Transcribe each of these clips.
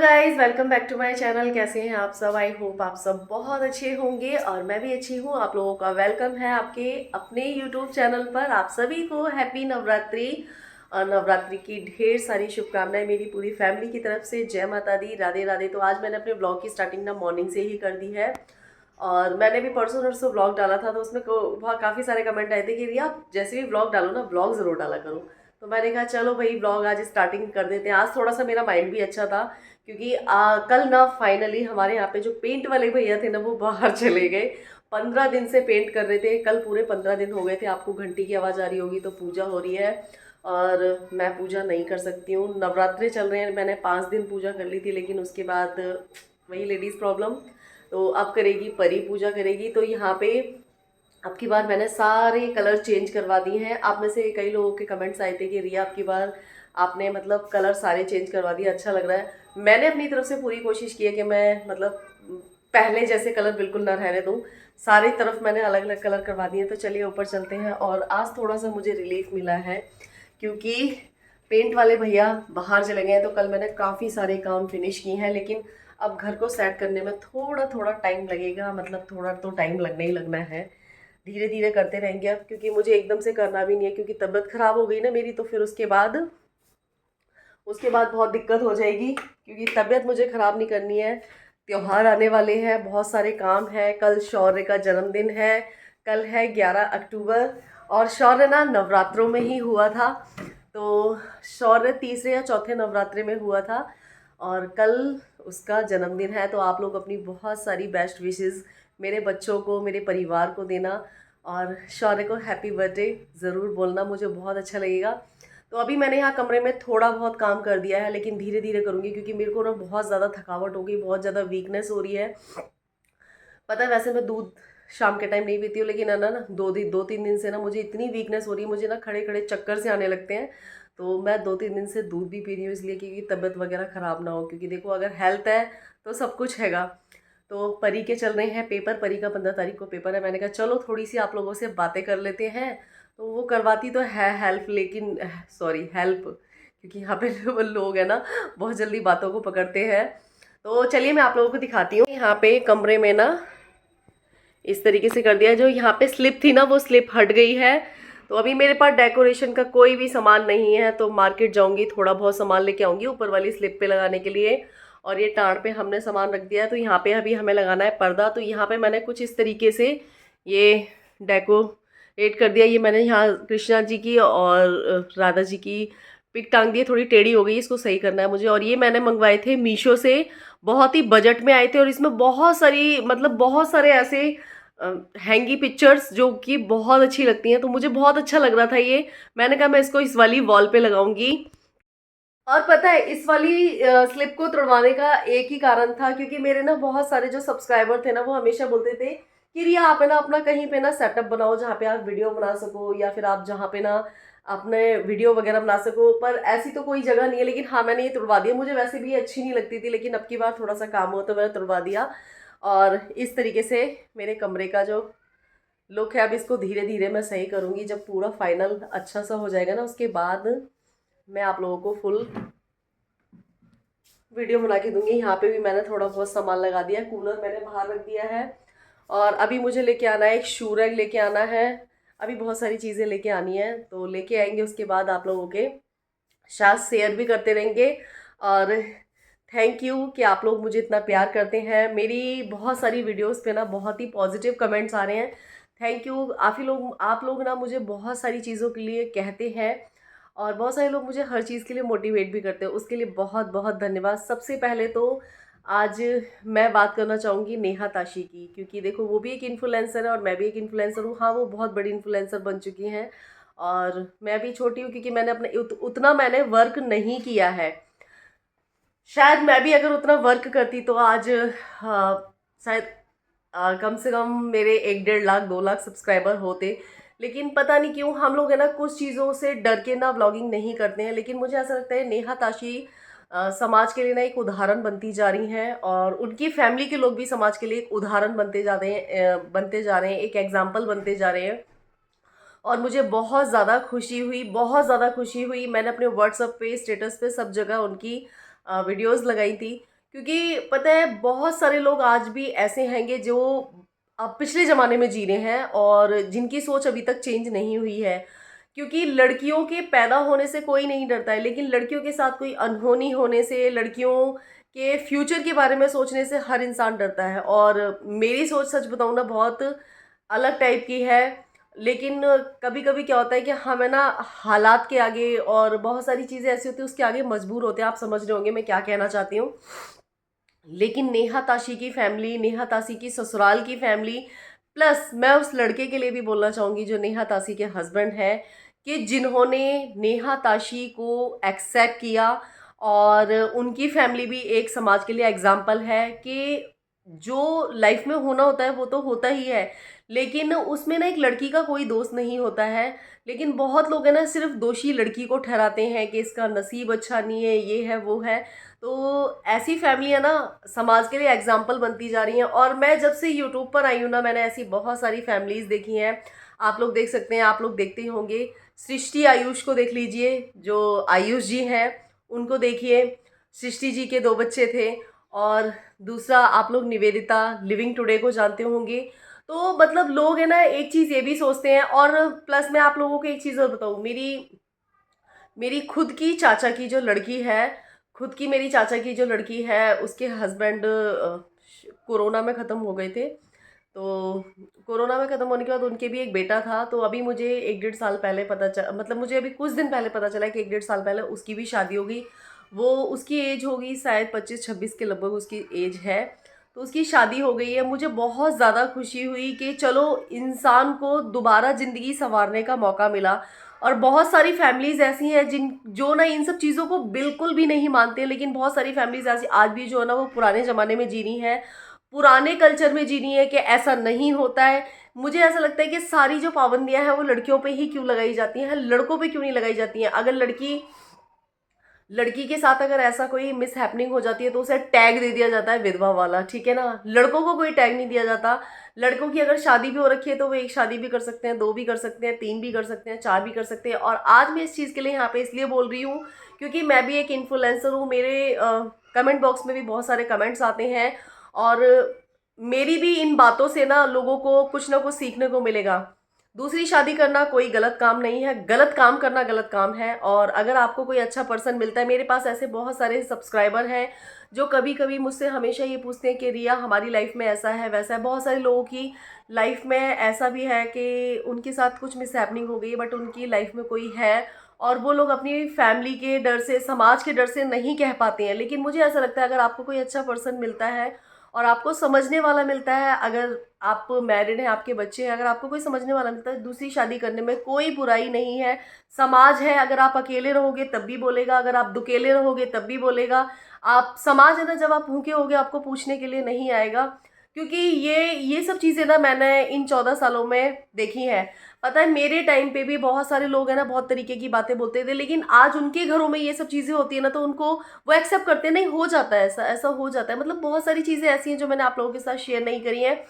Guys, welcome back to my channel. कैसे हैं आप सब? आई होप आप सब बहुत अच्छे होंगे और मैं भी अच्छी हूँ। आप लोगों का वेलकम है आपके अपने यूट्यूब चैनल पर। आप सभी को हैप्पी नवरात्रि और नवरात्रि की ढेर सारी शुभकामनाएं मेरी पूरी फैमिली की तरफ से। जय माता दी, राधे राधे। तो आज मैंने अपने ब्लॉग की स्टार्टिंग ना मॉर्निंग से ही कर दी है और मैंने भी परसों नरसों ब्लॉग डाला था, तो उसमें वहाँ काफ़ी सारे कमेंट आए थे कि रिया आप जैसे भी ब्लॉग डालो ना, ब्लॉग ज़रूर डाला करो। तो मैंने कहा चलो भाई ब्लॉग आज स्टार्टिंग कर देते हैं। आज थोड़ा सा मेरा माइंड भी अच्छा था क्योंकि कल ना फाइनली हमारे यहाँ पे जो पेंट वाले भैया थे ना वो बाहर चले गए। 15 दिन से पेंट कर रहे थे, कल पूरे 15 दिन हो गए थे। आपको घंटी की आवाज़ आ रही होगी, तो पूजा हो रही है और मैं पूजा नहीं कर सकती हूँ। नवरात्रे चल रहे हैं, मैंने 5 दिन पूजा कर ली थी, लेकिन उसके बाद वही लेडीज़ प्रॉब्लम। तो अब करेगी परी पूजा करेगी। तो यहाँ पे अब की बार मैंने सारे कलर चेंज करवा दिए हैं। आप में से कई लोगों के कमेंट्स आए थे कि रिया अब की बार आपने मतलब कलर सारे चेंज करवा दिए, अच्छा लग रहा है। मैंने अपनी तरफ से पूरी कोशिश की है कि मैं मतलब पहले जैसे कलर बिल्कुल ना रहने दूँ। सारी तरफ मैंने अलग अलग कलर करवा दिए। तो चलिए ऊपर चलते हैं। और आज थोड़ा सा मुझे रिलीफ मिला है क्योंकि पेंट वाले भैया बाहर चले गए हैं। तो कल मैंने काफ़ी सारे काम फिनिश किए हैं, लेकिन अब घर को सेट करने में थोड़ा थोड़ा टाइम लगेगा। मतलब थोड़ा तो टाइम लगना ही लगना है, धीरे धीरे करते रहेंगे अब, क्योंकि मुझे एकदम से करना भी नहीं है। क्योंकि तबीयत खराब हो गई ना मेरी, तो फिर उसके बाद बहुत दिक्कत हो जाएगी, क्योंकि तबीयत मुझे खराब नहीं करनी है। त्योहार आने वाले हैं, बहुत सारे काम हैं। कल शौर्य का जन्मदिन है, कल है 11 अक्टूबर। और शौर्य ना नवरात्रों में ही हुआ था। तो शौर्य तीसरे या चौथे नवरात्रे में हुआ था और कल उसका जन्मदिन है। तो आप लोग अपनी बहुत सारी बेस्ट विशेस मेरे बच्चों को, मेरे परिवार को देना और शौर्य को हैप्पी बर्थडे ज़रूर बोलना, मुझे बहुत अच्छा लगेगा। तो अभी मैंने यहाँ कमरे में थोड़ा बहुत काम कर दिया है, लेकिन धीरे धीरे करूँगी क्योंकि मेरे को ना बहुत ज़्यादा थकावट हो गई, बहुत ज़्यादा वीकनेस हो रही है। पता है वैसे मैं दूध शाम के टाइम नहीं पीती हूँ, लेकिन है ना 2-3 दिन से ना मुझे इतनी वीकनेस हो रही है, मुझे ना खड़े खड़े चक्कर से आने लगते हैं। तो मैं 2-3 दिन से दूध भी पी रही हूँ, इसलिए क्योंकि तबीयत वगैरह ख़राब ना हो। क्योंकि देखो अगर हेल्थ है तो सब कुछ हैगा। तो परी के चल रहे हैं पेपर, परी का 15 तारीख को पेपर है। मैंने कहा चलो थोड़ी सी आप लोगों से बातें कर लेते हैं। तो वो करवाती तो है हेल्प, लेकिन सॉरी हेल्प, क्योंकि यहाँ पे वो लोग हैं ना बहुत जल्दी बातों को पकड़ते हैं। तो चलिए मैं आप लोगों को दिखाती हूँ। यहाँ पे कमरे में ना इस तरीके से कर दिया है। जो यहाँ पे स्लिप थी ना वो स्लिप हट गई है। तो अभी मेरे पास डेकोरेशन का कोई भी सामान नहीं है, तो मार्केट जाऊंगी, थोड़ा बहुत सामान लेके आऊंगी ऊपर वाली स्लिप पे लगाने के लिए। और ये टाण पे हमने सामान रख दिया है। तो यहाँ पे अभी हमें लगाना है पर्दा। तो यहाँ पे मैंने कुछ इस तरीके से ये डेकोरेट कर दिया। ये मैंने यहाँ कृष्णा जी की और राधा जी की पिक टांग दी है, थोड़ी टेढ़ी हो गई, इसको सही करना है मुझे। और ये मैंने मंगवाए थे मीशो से, बहुत ही बजट में आए थे और इसमें बहुत सारी मतलब बहुत सारे ऐसे हैंगी पिक्चर्स जो कि बहुत अच्छी लगती हैं। तो मुझे बहुत अच्छा लग रहा था ये। मैंने कहा मैं इसको इस वाली वॉल पे लगाऊंगी। और पता है इस वाली स्लिप को तुड़वाने का एक ही कारण था, क्योंकि मेरे ना बहुत सारे जो सब्सक्राइबर थे ना वो हमेशा बोलते थे कि रिया आप है ना अपना कहीं पे ना सेटअप बनाओ जहाँ पे आप वीडियो बना सको, या फिर आप जहाँ पे ना अपने वीडियो वगैरह बना सको। पर ऐसी तो कोई जगह नहीं है। लेकिन हाँ मैंने ये तुड़वा दिया, मुझे वैसे भी अच्छी नहीं लगती थी, लेकिन अब की बार थोड़ा सा काम हो तो मैंने तुड़वा दिया। और इस तरीके से मेरे कमरे का जो लुक है, अब इसको धीरे धीरे मैं सही करूँगी। जब पूरा फाइनल अच्छा सा हो जाएगा ना, उसके बाद मैं आप लोगों को फुल वीडियो बना के दूंगी। यहाँ पे भी मैंने थोड़ा बहुत सामान लगा दिया है, कूलर मैंने बाहर रख दिया है। और अभी मुझे लेके आना है एक शू रैक लेके आना है। अभी बहुत सारी चीज़ें लेके आनी है, तो लेके आएंगे। उसके बाद आप लोगों के साथ शेयर भी करते रहेंगे। और थैंक यू कि आप लोग मुझे इतना प्यार करते हैं। मेरी बहुत सारी वीडियोस पे ना बहुत ही पॉजिटिव कमेंट्स आ रहे हैं। Thank you. आप लोग ना मुझे बहुत सारी चीज़ों के लिए कहते हैं और बहुत सारे लोग मुझे हर चीज़ के लिए मोटिवेट भी करते हैं। उसके लिए बहुत बहुत धन्यवाद। सबसे पहले तो आज मैं बात करना चाहूँगी नेहा ताशी की, क्योंकि देखो वो भी एक इन्फ्लुएंसर है और मैं भी एक इन्फ्लुएंसर हूँ। हाँ वो बहुत बड़ी इन्फ्लुएंसर बन चुकी हैं और मैं भी छोटी हूँ, क्योंकि मैंने अपने उतना मैंने वर्क नहीं किया है। शायद मैं भी अगर उतना वर्क करती तो आज शायद कम से कम मेरे 1-1.5 लाख 2 लाख सब्सक्राइबर होते। लेकिन पता नहीं क्यों हम लोग है ना कुछ चीज़ों से डर के ना व्लॉगिंग नहीं करते हैं। लेकिन मुझे ऐसा लगता है नेहा ताशी समाज के लिए ना एक उदाहरण बनती जा रही हैं और उनकी फैमिली के लोग भी समाज के लिए एक उदाहरण बनते जा रहे हैं, एक एग्जाम्पल बनते जा रहे हैं। और मुझे बहुत ज़्यादा खुशी हुई, बहुत ज़्यादा खुशी हुई। मैंने अपने व्हाट्सएप पे, स्टेटस पे, सब जगह उनकी वीडियोस लगाई थी, क्योंकि पता है बहुत सारे लोग आज भी ऐसे हैंगे जो अब पिछले ज़माने में जी रहे हैं और जिनकी सोच अभी तक चेंज नहीं हुई है। क्योंकि लड़कियों के पैदा होने से कोई नहीं डरता है, लेकिन लड़कियों के साथ कोई अनहोनी होने से, लड़कियों के फ्यूचर के बारे में सोचने से हर इंसान डरता है। और मेरी सोच सच बताऊँ ना बहुत अलग टाइप की है। लेकिन कभी कभी क्या होता है कि हमें ना हालात के आगे और बहुत सारी चीज़ें ऐसी होती हैं उसके आगे मजबूर होते हैं। आप समझ रहे होंगे मैं क्या कहना चाहती हूँ। लेकिन नेहा ताशी की फैमिली, नेहा ताशी की ससुराल की फैमिली, प्लस मैं उस लड़के के लिए भी बोलना चाहूँगी जो नेहा ताशी के हस्बैंड है, कि जिन्होंने नेहा ताशी को एक्सेप्ट किया। और उनकी फैमिली भी एक समाज के लिए एग्जाम्पल है कि जो लाइफ में होना होता है वो तो होता ही है, लेकिन उसमें ना एक लड़की का कोई दोष नहीं होता है। लेकिन बहुत लोग है ना सिर्फ दोषी लड़की को ठहराते हैं कि इसका नसीब अच्छा नहीं है, ये है वो है। तो ऐसी फैमिलियाँ ना समाज के लिए एग्जाम्पल बनती जा रही हैं। और मैं जब से यूट्यूब पर आई हूँ ना, मैंने ऐसी बहुत सारी फैमिलीज़ देखी हैं। आप लोग देख सकते हैं, आप लोग देखते ही होंगे। सृष्टि आयुष को देख लीजिए, जो आयुष जी हैं उनको देखिए। सृष्टि जी के 2 बच्चे थे। और दूसरा आप लोग निवेदिता लिविंग टुडे को जानते होंगे। तो मतलब लोग है ना एक चीज़ ये भी सोचते हैं। और प्लस मैं आप लोगों को एक चीज़ और बताऊँ, मेरी मेरी खुद की चाचा की जो लड़की है, खुद की मेरी चाचा की जो लड़की है उसके हस्बैंड कोरोना में ख़त्म हो गए थे। तो कोरोना में ख़त्म होने के बाद उनके भी एक बेटा था। तो अभी मुझे 1 डेढ़ साल पहले मतलब मुझे अभी कुछ दिन पहले पता चला कि 1 डेढ़ साल पहले उसकी भी शादी हो गई। वो उसकी एज होगी शायद 25-26 के लगभग उसकी एज है। तो उसकी शादी हो गई है। मुझे बहुत ज़्यादा खुशी हुई कि चलो इंसान को दोबारा ज़िंदगी संवारने का मौका मिला। और बहुत सारी फैमिलीज़ ऐसी हैं जिन जो ना इन सब चीज़ों को बिल्कुल भी नहीं मानते, लेकिन बहुत सारी फैमिलीज़ ऐसी आज भी जो है ना वो पुराने ज़माने में जी रही हैं, पुराने कल्चर में जी रही हैं कि ऐसा नहीं होता है। मुझे ऐसा लगता है कि सारी जो पाबंदियां हैं वो लड़कियों पे ही क्यों लगाई जाती हैं, लड़कों पे क्यों नहीं लगाई जाती हैं। अगर लड़की लड़की के साथ अगर ऐसा कोई मिस हैपनिंग हो जाती है तो उसे टैग दे दिया जाता है विधवा वाला, ठीक है ना। लड़कों को कोई टैग नहीं दिया जाता। लड़कों की अगर शादी भी हो रखी है तो वो एक शादी भी कर सकते हैं, 2 भी कर सकते हैं, 3 भी कर सकते हैं, 4 भी कर सकते हैं। और आज मैं इस चीज़ के लिए यहाँ पे इसलिए बोल रही हूँ क्योंकि मैं भी एक इन्फ्लुएंसर हूँ। मेरे कमेंट बॉक्स में भी बहुत सारे कमेंट्स आते हैं। और मेरी भी इन बातों से ना लोगों को कुछ ना कुछ सीखने को मिलेगा। दूसरी शादी करना कोई गलत काम नहीं है, गलत काम करना गलत काम है। और अगर आपको कोई अच्छा पर्सन मिलता है, मेरे पास ऐसे बहुत सारे सब्सक्राइबर हैं जो कभी कभी मुझसे हमेशा ये पूछते हैं कि रिया हमारी लाइफ में ऐसा है वैसा है। बहुत सारे लोगों की लाइफ में ऐसा भी है कि उनके साथ कुछ मिसहैपनिंग हो गई बट उनकी लाइफ में कोई है और वो लोग अपनी फैमिली के डर से, समाज के डर से नहीं कह पाते हैं। लेकिन मुझे ऐसा लगता है अगर आपको कोई अच्छा पर्सन मिलता है और आपको समझने वाला मिलता है, अगर आप मैरिड हैं, आपके बच्चे हैं, अगर आपको कोई समझने वाला मिलता है, दूसरी शादी करने में कोई बुराई नहीं है। समाज है, अगर आप अकेले रहोगे तब भी बोलेगा, अगर आप दुकेले रहोगे तब भी बोलेगा। आप समाज है ना, जब आप भूखे होगे आपको पूछने के लिए नहीं आएगा। क्योंकि ये सब चीज़ें ना मैंने इन 14 सालों में देखी हैं। पता है मेरे टाइम पे भी बहुत सारे लोग हैं ना बहुत तरीके की बातें बोलते थे, लेकिन आज उनके घरों में ये सब चीज़ें होती है ना तो उनको वो एक्सेप्ट करते नहीं, हो जाता है ऐसा, ऐसा हो जाता है। मतलब बहुत सारी चीज़ें ऐसी हैं जो मैंने आप लोगों के साथ शेयर नहीं करी हैं।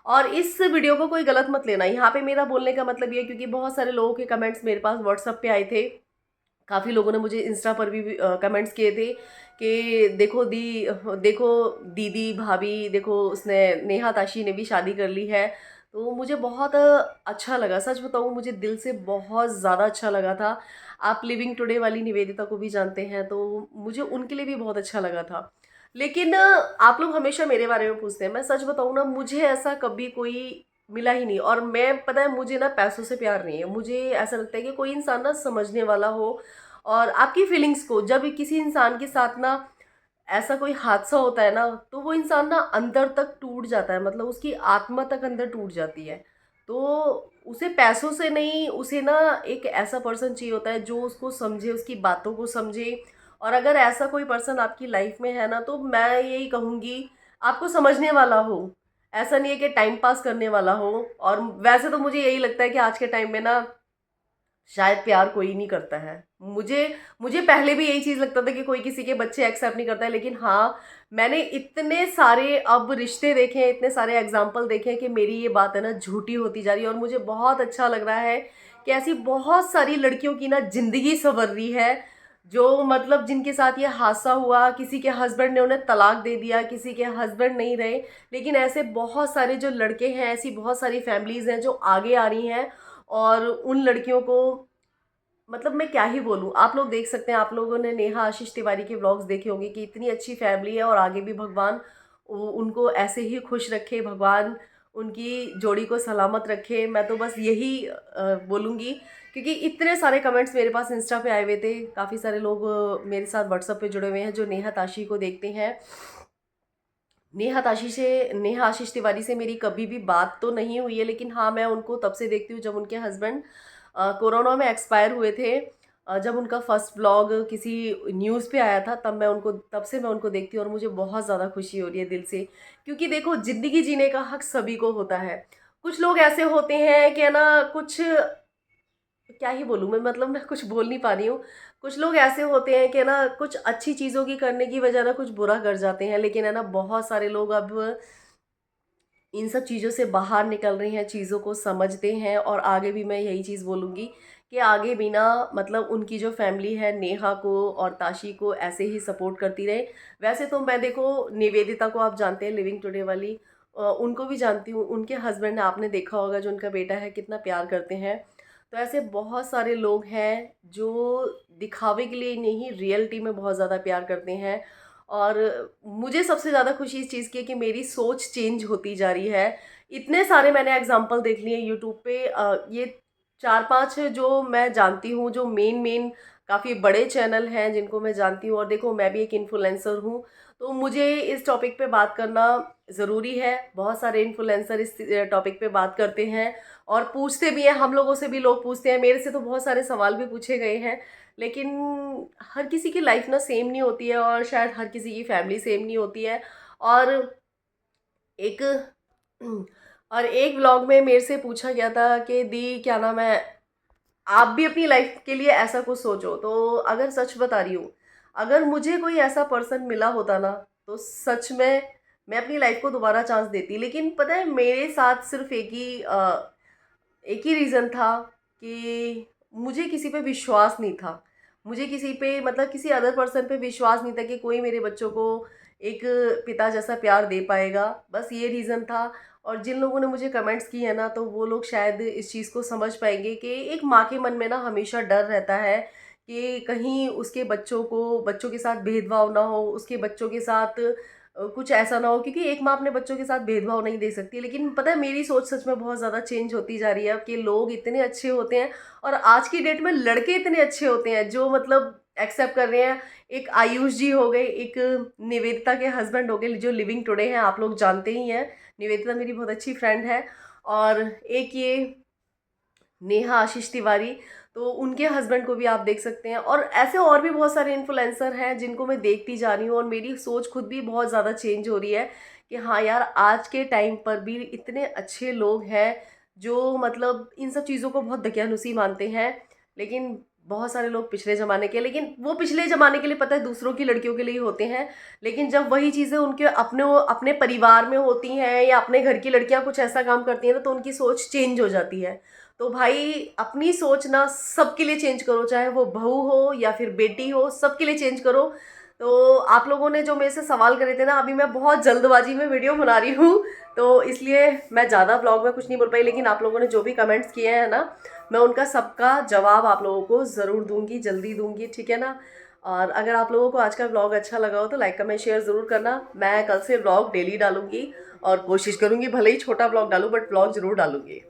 और इस वीडियो को कोई गलत मत लेना। यहाँ पे मेरा बोलने का मतलब ये, क्योंकि बहुत सारे लोगों के कमेंट्स मेरे पास व्हाट्सएप पे आए थे। काफ़ी लोगों ने मुझे इंस्टा पर भी कमेंट्स किए थे कि देखो दीदी भाभी, देखो उसने, नेहा ताशी ने भी शादी कर ली है। तो मुझे बहुत अच्छा लगा, सच बताऊँ मुझे दिल से बहुत ज़्यादा अच्छा लगा था। आप लिविंग टुडे वाली निवेदिता को भी जानते हैं तो मुझे उनके लिए भी बहुत अच्छा लगा था। लेकिन आप लोग हमेशा मेरे बारे में पूछते हैं, मैं सच बताऊँ ना मुझे ऐसा कभी कोई मिला ही नहीं। और मैं, पता है मुझे ना पैसों से प्यार नहीं है। मुझे ऐसा लगता है कि कोई इंसान ना समझने वाला हो और आपकी फीलिंग्स को, जब किसी इंसान के साथ ना ऐसा कोई हादसा होता है ना तो वो इंसान ना अंदर तक टूट जाता है, मतलब उसकी आत्मा तक अंदर टूट जाती है। तो उसे पैसों से नहीं, उसे ना एक ऐसा पर्सन चाहिए होता है जो उसको समझे, उसकी बातों को समझे। और अगर ऐसा कोई पर्सन आपकी लाइफ में है ना तो मैं यही कहूँगी आपको समझने वाला हो, ऐसा नहीं है कि टाइम पास करने वाला हो। और वैसे तो मुझे यही लगता है कि आज के टाइम में ना शायद प्यार कोई नहीं करता है। मुझे मुझे पहले भी यही चीज़ लगता था कि कोई किसी के बच्चे एक्सेप्ट नहीं करता है, लेकिन हाँ मैंने इतने सारे अब रिश्ते देखे हैं, इतने सारे एग्जाम्पल देखे हैं कि मेरी ये बात है ना झूठी होती जा रही है। और मुझे बहुत अच्छा लग रहा है कि ऐसी बहुत सारी लड़कियों की ना ज़िंदगी संवर रही है जो मतलब जिनके साथ ये हादसा हुआ, किसी के हस्बैंड ने उन्हें तलाक दे दिया, किसी के हस्बैंड नहीं रहे, लेकिन ऐसे बहुत सारे जो लड़के हैं, ऐसी बहुत सारी फैमिलीज़ हैं जो आगे आ रही हैं और उन लड़कियों को मतलब मैं क्या ही बोलूँ। आप लोग देख सकते हैं, आप लोगों ने नेहा आशीष तिवारी के व्लॉग्स देखे होंगे कि इतनी अच्छी फैमिली है और आगे भी भगवान उनको ऐसे ही खुश रखे, भगवान उनकी जोड़ी को सलामत रखे। मैं तो बस यही बोलूँगी, क्योंकि इतने सारे कमेंट्स मेरे पास इंस्टा पे आए हुए थे। काफ़ी सारे लोग मेरे साथ व्हाट्सएप पे जुड़े हुए हैं जो नेहा ताशी को देखते हैं। नेहा आशीष तिवारी से मेरी कभी भी बात तो नहीं हुई है, लेकिन हाँ, मैं उनको तब से देखती हूँ जब उनके हस्बैंड कोरोना में एक्सपायर हुए थे। जब उनका फर्स्ट व्लॉग किसी न्यूज़ पे आया था, तब से मैं उनको देखती हूँ और मुझे बहुत ज़्यादा खुशी हो रही है दिल से। क्योंकि देखो, ज़िंदगी जीने का हक सभी को होता है। कुछ लोग ऐसे होते हैं कि है ना, कुछ क्या ही बोलूँ मैं, मतलब मैं कुछ बोल नहीं पा रही हूँ। कुछ लोग ऐसे होते हैं कि ना, कुछ अच्छी चीज़ों की करने की वजह ना कुछ बुरा कर जाते हैं, लेकिन है ना, बहुत सारे लोग अब इन सब चीज़ों से बाहर निकल रहे हैं, चीज़ों को समझते हैं और आगे भी मैं यही चीज़ बोलूँगी कि आगे भी ना, मतलब उनकी जो फैमिली है नेहा को और ताशी को ऐसे ही सपोर्ट करती रहे। वैसे तो मैं देखो, निवेदिता को आप जानते हैं, लिविंग टुडे वाली, उनको भी जानती हूँ। उनके हस्बैंड आपने देखा होगा, जो उनका बेटा है, कितना प्यार करते हैं। तो ऐसे बहुत सारे लोग हैं जो दिखावे के लिए नहीं, रियलिटी में बहुत ज़्यादा प्यार करते हैं। और मुझे सबसे ज़्यादा खुशी इस चीज़ की है कि मेरी सोच चेंज होती जा रही है। इतने सारे मैंने एग्जांपल देख लिए यूट्यूब पे, ये 4-5 जो मैं जानती हूँ, जो मेन काफ़ी बड़े चैनल हैं जिनको मैं जानती हूँ, और देखो मैं भी एक इन्फ्लुएंसर हूँ, तो मुझे इस टॉपिक पे बात करना ज़रूरी है। बहुत सारे इन्फ्लुएंसर इस टॉपिक पे बात करते हैं और पूछते भी हैं, हम लोगों से भी लोग पूछते हैं, मेरे से तो बहुत सारे सवाल भी पूछे गए हैं। लेकिन हर किसी की लाइफ ना सेम नहीं होती है और शायद हर किसी की फैमिली सेम नहीं होती है। और एक और एक व्लॉग में मेरे से पूछा गया था कि दी क्या नाम है, आप भी अपनी लाइफ के लिए ऐसा कुछ सोचो। तो अगर सच बता रही हूँ, अगर मुझे कोई ऐसा पर्सन मिला होता ना, तो सच में मैं अपनी लाइफ को दोबारा चांस देती। लेकिन पता है, मेरे साथ सिर्फ एक ही रीज़न था कि मुझे किसी पे विश्वास नहीं था। मुझे किसी पे, मतलब किसी अदर पर्सन पे विश्वास नहीं था कि कोई मेरे बच्चों को एक पिता जैसा प्यार दे पाएगा। बस ये रीज़न था। और जिन लोगों ने मुझे कमेंट्स किए हैं ना, तो वो लोग शायद इस चीज़ को समझ पाएँगे कि एक माँ के मन में ना हमेशा डर रहता है कि कहीं उसके बच्चों के साथ भेदभाव ना हो, उसके बच्चों के साथ कुछ ऐसा ना हो, क्योंकि एक माँ अपने बच्चों के साथ भेदभाव नहीं दे सकती। लेकिन पता है, मेरी सोच सच में बहुत ज़्यादा चेंज होती जा रही है कि लोग इतने अच्छे होते हैं और आज की डेट में लड़के इतने अच्छे होते हैं जो मतलब एक्सेप्ट कर रहे हैं। एक आयुष जी हो गए, एक निवेदिता के हस्बैंड हो गए जो लिविंग टुडे हैं, आप लोग जानते ही हैं। निवेदिता मेरी बहुत अच्छी फ्रेंड है। और एक ये नेहा आशीष तिवारी, तो उनके हस्बैंड को भी आप देख सकते हैं। और ऐसे और भी बहुत सारे इन्फ्लुएंसर हैं जिनको मैं देखती जा रही हूँ और मेरी सोच खुद भी बहुत ज़्यादा चेंज हो रही है कि हाँ यार, आज के टाइम पर भी इतने अच्छे लोग हैं जो मतलब इन सब चीज़ों को बहुत दकियानुसी मानते हैं। लेकिन बहुत सारे लोग पिछले ज़माने के, लेकिन वो पिछले ज़माने के लिए पता है दूसरों की लड़कियों के लिए ही होते हैं। लेकिन जब वही चीज़ें उनके अपने अपने परिवार में होती हैं या अपने घर की लड़कियां कुछ ऐसा काम करती हैं ना, तो उनकी सोच चेंज हो जाती है। तो भाई, अपनी सोच ना सबके लिए चेंज करो, चाहे वो बहू हो या फिर बेटी हो, सबके लिए चेंज करो। तो आप लोगों ने जो मेरे से सवाल करे थे ना, अभी मैं बहुत जल्दबाजी में वीडियो बना रही हूँ, तो इसलिए मैं ज़्यादा व्लॉग में कुछ नहीं बोल पाई। लेकिन आप लोगों ने जो भी कमेंट्स किए हैं ना, मैं उनका सबका जवाब आप लोगों को ज़रूर दूंगी, जल्दी दूंगी, ठीक है ना। और अगर आप लोगों को आज का व्लॉग अच्छा लगा हो तो लाइक कमेंट शेयर ज़रूर करना। मैं कल से व्लॉग डेली डालूंगी और कोशिश करूंगी भले ही छोटा व्लॉग डालूँ, बट व्लॉग ज़रूर डालूंगी।